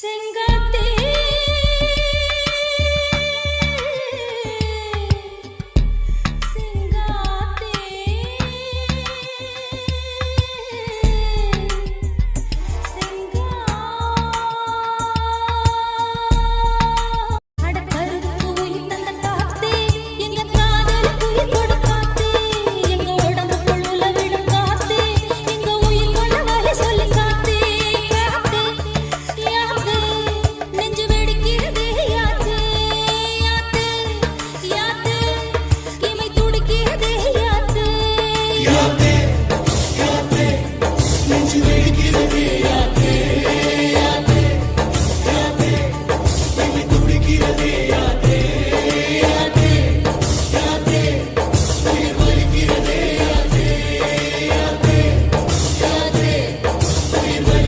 செங்காத்தே செங்காத்தே செங்கா அட கருப்பு உயிர் தந்த காத்தே எங்க காதல் உயிர் கொடு காத்தே எங்க உடம்புக்குள்ள விடும் காத்தே எங்க உயிர் கொள்ள வலி சொல்லு காத்தே காத்தே யாத்தே நெஞ்சு வெடிக்கிறதே யாத்தே யாத்தே யாத்தே இமை துடிக்கிறதே யாத்தே யாத்தே யாத்தே நெஞ்சு வெடிக்கிறதே